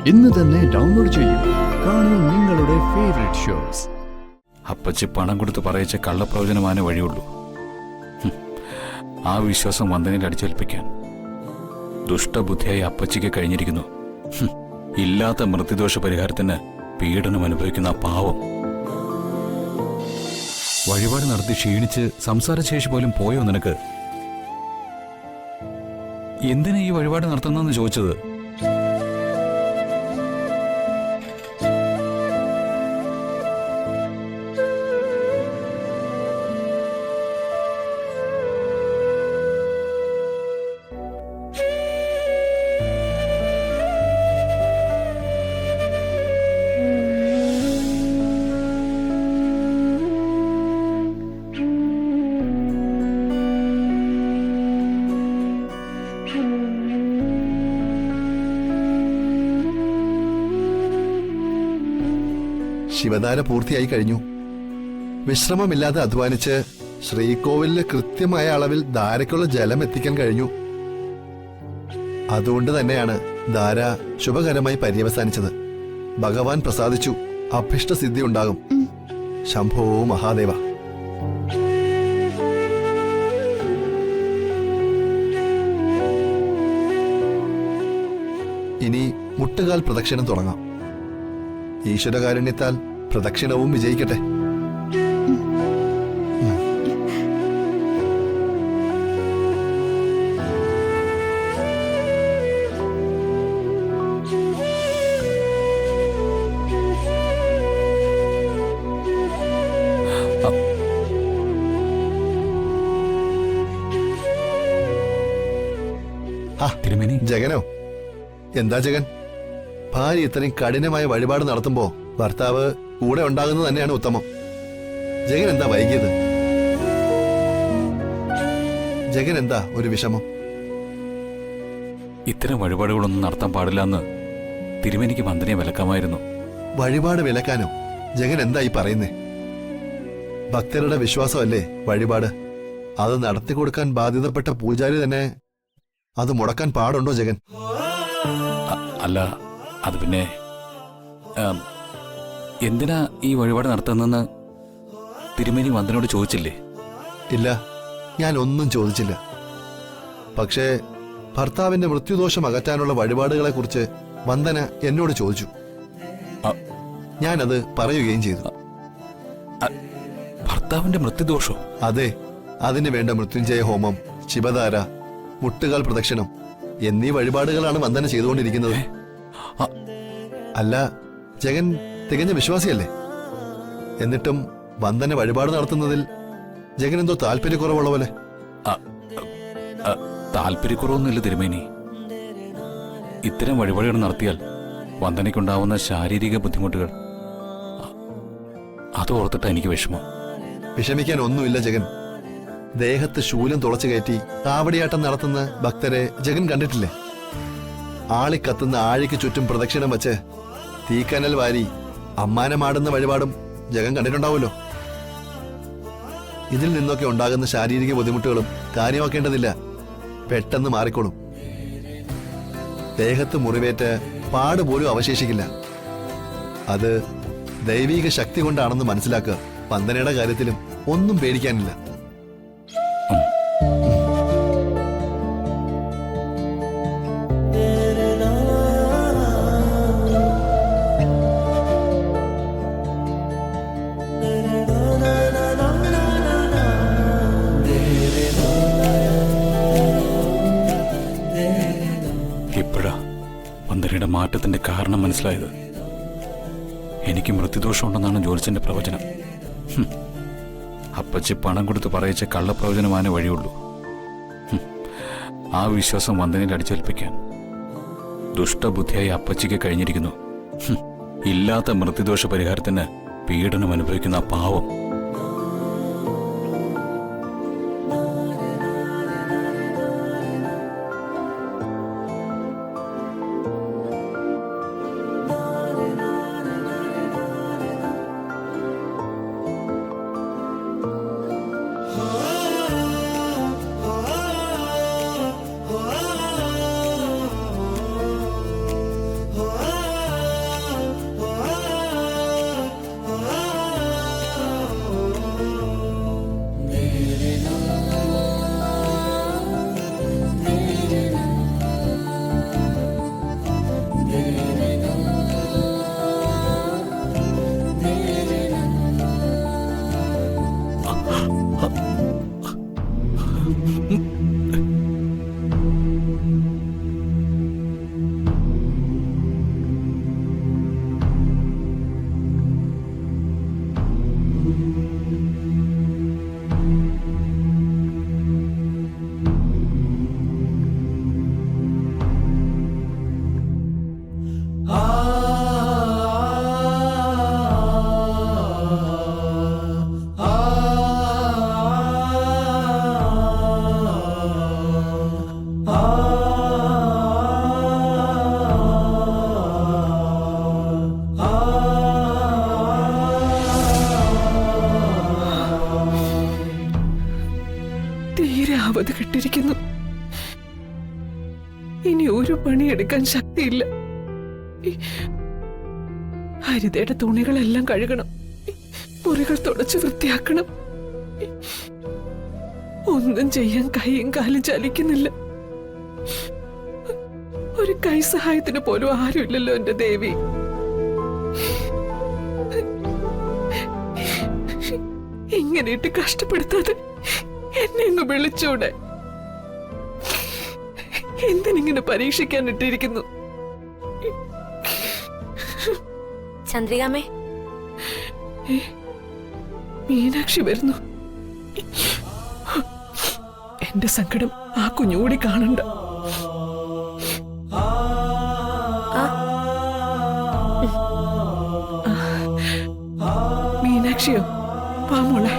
ഇന്ന് തന്നെ ഡൗൺലോഡ് ചെയ്യൂ. കാണൂ നിങ്ങളുടെ ഫേവറേറ്റ് ഷോസ്. അപ്പച്ചി പണം കൊടുത്ത് പറയിച്ച കള്ളപ്രവചനമാനേ വഴിയുള്ളൂ. ആ വിശ്വാസം വന്ദനയിൽ അടിച്ചേൽപ്പിക്കാൻ ദുഷ്ടബുദ്ധിയായി അപ്പച്ചിക്ക് കഴിഞ്ഞിരിക്കുന്നു. ഇല്ലാത്ത മൃത്യുദോഷ പരിഹാരത്തിന് പീഡനം അനുഭവിക്കുന്ന ആ പാവം. വഴിപാട് നടത്തി ക്ഷീണിച്ച് സംസാരശേഷി പോലും പോയോ നിനക്ക്? എന്തിനാ ഈ വഴിപാട് നടത്തുന്നതെന്ന് ചോദിച്ചത്? ശിവധാര പൂർത്തിയായി കഴിഞ്ഞു. വിശ്രമമില്ലാതെ അധ്വാനിച്ച് ശ്രീകോവിലിന് കൃത്യമായ അളവിൽ ധാരയ്ക്കുള്ള ജലം എത്തിക്കാൻ കഴിഞ്ഞു. അതുകൊണ്ട് തന്നെയാണ് ധാര ശുഭകരമായി പര്യവസാനിച്ചത്. ഭഗവാൻ പ്രസാദിച്ചു. അഭിഷ്ടസിദ്ധി ഉണ്ടാകും. ശംഭോ മഹാദേവ. ഇനി മുട്ടുകാൽ പ്രദക്ഷിണം തുടങ്ങാം. ഈശ്വരകാരുണ്യത്താൽ പ്രദക്ഷിണവും വിജയിക്കട്ടെ. തിരുമേനി. ജഗനോ? എന്താ ജഗൻ? ഭാര്യ ഇത്രയും കഠിനമായ വഴിപാട് നടത്തുമ്പോ ഭർത്താവ് കൂടെ ഉണ്ടാകുന്നത് തന്നെയാണ് ഉത്തമം. ജഗൻ എന്താ വൈകിയത്? ജഗൻ എന്താ ഒരു വിഷമം? ഇത്തരം വഴിപാടുകളൊന്നും നടത്താൻ പാടില്ലെന്ന് തിരുമേനിക്ക് വന്ദനയെ വിലക്കാമായിരുന്നു. വഴിപാട് വിലക്കാനോ? ജഗൻ എന്താ ഈ പറയുന്നേ? ഭക്തരുടെ വിശ്വാസമല്ലേ വഴിപാട്. അത് നടത്തി കൊടുക്കാൻ ബാധ്യതപ്പെട്ട പൂജാരി തന്നെ അത് മുടക്കാൻ പാടുണ്ടോ ജഗൻ? അല്ല, അത് പിന്നെ എന്തിനാ ഈ വഴിപാട് നടത്തുന്നെന്ന് തിരുമേനി വന്ദനോട് ചോദിച്ചില്ലേ? ഇല്ല, ഞാൻ ഒന്നും ചോദിച്ചില്ല. പക്ഷേ ഭർത്താവിന്റെ മൃത്യുദോഷം അകറ്റാനുള്ള വഴിപാടുകളെ കുറിച്ച് വന്ദന എന്നോട് ചോദിച്ചു. ഞാനത് പറയുകയും ചെയ്തു. ഭർത്താവിന്റെ മൃത്യുദോഷോ? അതെ, അതിന് വേണ്ട മൃത്യുഞ്ജയ ഹോമം, ശിവധാര, മുട്ടുകാൽ പ്രദക്ഷിണം എന്നീ വഴിപാടുകളാണ് വന്ദന ചെയ്തുകൊണ്ടിരിക്കുന്നത്. അല്ല, ജഗൻ തികഞ്ഞ വിശ്വാസിയല്ലേ? എന്നിട്ടും വന്ദന വഴിപാട് നടത്തുന്നതിൽ ജഗൻ എന്തോ താല്പര്യക്കുറവുള്ള പോലെ. താല്പര്യക്കുറവൊന്നുമില്ല തിരുമേനി. ഇത്തരം വഴിപാടുകൾ നടത്തിയാൽ വന്ദനയ്ക്കുണ്ടാവുന്ന ശാരീരിക ബുദ്ധിമുട്ടുകൾ അതോർത്തിട്ട് എനിക്ക് വിഷമം. വിഷമിക്കാൻ ഒന്നുമില്ല ജഗൻ. ദേഹത്ത് ശൂലം തുളച്ചു കയറ്റി കാവടിയാട്ടം നടത്തുന്ന ഭക്തരെ ജഗൻ കണ്ടിട്ടില്ലേ? ആളിക്കത്തുന്ന ആഴിക്ക് ചുറ്റും പ്രദക്ഷിണം വച്ച് തീക്കനൽ വാരി അമ്മാനമാടുന്ന വഴിപാടും ജഗൻ കണ്ടിട്ടുണ്ടാവുമല്ലോ. ഇതിൽ നിന്നൊക്കെ ഉണ്ടാകുന്ന ശാരീരിക ബുദ്ധിമുട്ടുകളും കാര്യമാക്കേണ്ടതില്ല, പെട്ടെന്ന് മാറിക്കോളും. ദേഹത്ത് മുറിവേറ്റ് പാടുപോലും അവശേഷിക്കില്ല. അത് ദൈവീക ശക്തി കൊണ്ടാണെന്ന് മനസ്സിലാക്കുക. വന്ദനയുടെ കാര്യത്തിലും ഒന്നും പേടിക്കാനില്ല. ഇപ്പോഴാ വന്ദനയുടെ മാറ്റത്തിന്റെ കാരണം മനസ്സിലായത്. എനിക്ക് മൃത്യുദോഷമുണ്ടെന്നാണ് ജ്യോത്സ്യന്റെ പ്രവചനം. അപ്പച്ചി പണം കൊടുത്ത് പറയിച്ച കള്ളപ്രവചനമാനേ വഴിയുള്ളൂ. ആ വിശ്വാസം വന്ദനയിൽ അടിച്ചേൽപ്പിക്കാൻ ദുഷ്ടബുദ്ധിയായി അപ്പച്ചിക്ക് കഴിഞ്ഞിരിക്കുന്നു. ഇല്ലാത്ത മൃത്യുദോഷ പരിഹാരത്തിന് പീഡനം അനുഭവിക്കുന്ന ആ പാവം. തീരെ അവധി കിട്ടിയിരിക്കുന്നു. ഇനി ഒരു പണിയെടുക്കാൻ ശക്തിയില്ല. ഹരിതയുടെ തുണികളെല്ലാം കഴുകണം, മുറികൾ തുടച്ച് വൃത്തിയാക്കണം. ഒന്നും ചെയ്യാൻ കൈയും കാലും ചലിക്കുന്നില്ല. ഒരു കൈ സഹായത്തിന് പോലും ആരുമില്ലല്ലോ എന്റെ ദേവി. ഇങ്ങനെയിട്ട് കഷ്ടപ്പെടുത്താതെ എന്നെ ഒന്ന് വിളിച്ചൂടെ? എന്തിനിങ്ങനെ പരീക്ഷിക്കാൻ ഇട്ടിരിക്കുന്നു? ചന്ദ്രികാമേ, മീനാക്ഷി വരുന്നു. എന്റെ സങ്കടം ആ കുഞ്ഞുകൂടി കാണണ്ട. മീനാക്ഷിയോ, വാ മോളെ.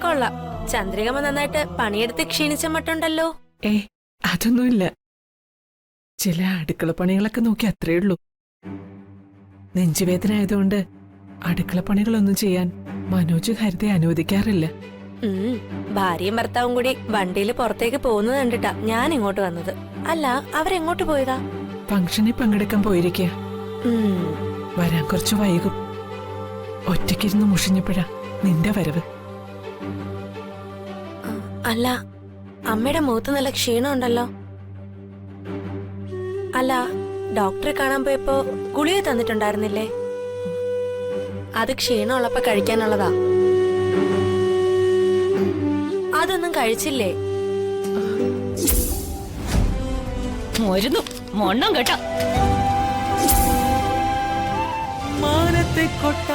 കൊള്ളാം. ചന്ദ്രികാമ നന്നായിട്ട് പണിയെടുത്ത് ക്ഷീണിച്ച മട്ടുണ്ടല്ലോ. അതൊന്നുമില്ല. ചില അടുക്കള പണികളൊക്കെ നോക്കി അത്രേ ഉള്ളൂ. നെഞ്ചുവേദന ആയതുകൊണ്ട് അടുക്കള പണികളൊന്നും ചെയ്യാൻ മനോജ് ഹരിതയെ അനുവദിക്കാറില്ല. ഭാര്യയും ഭർത്താവും കൂടി വണ്ടിയിൽ പുറത്തേക്ക് പോകുന്നത് കണ്ടിട്ടാ ഞാൻ ഇങ്ങോട്ട് വന്നത്. അല്ല, അവരെങ്ങോട്ട് പോയതാ? ഫംഗ്ഷനിൽ പങ്കെടുക്കാൻ പോയിരിക്കുക. വരാൻ കുറച്ച് വൈകും. ഒറ്റയ്ക്കിരുന്ന് മുഷിഞ്ഞപ്പോഴാ നിന്റെ വരവ്. അല്ല, അമ്മയുടെ മുഖത്ത് നല്ല ക്ഷീണമുണ്ടല്ലോ. അല്ല, ഡോക്ടറെ കാണാൻ പോയപ്പോ ഗുളിക തന്നിട്ടുണ്ടായിരുന്നില്ലേ? അത് ക്ഷീണമുള്ളപ്പോ കഴിക്കാനുള്ളതാ. അതൊന്നും കഴിച്ചില്ലേ? മരുന്നു മൊണ്ണം കേട്ടോ. മാനത്തെ കൊട്ട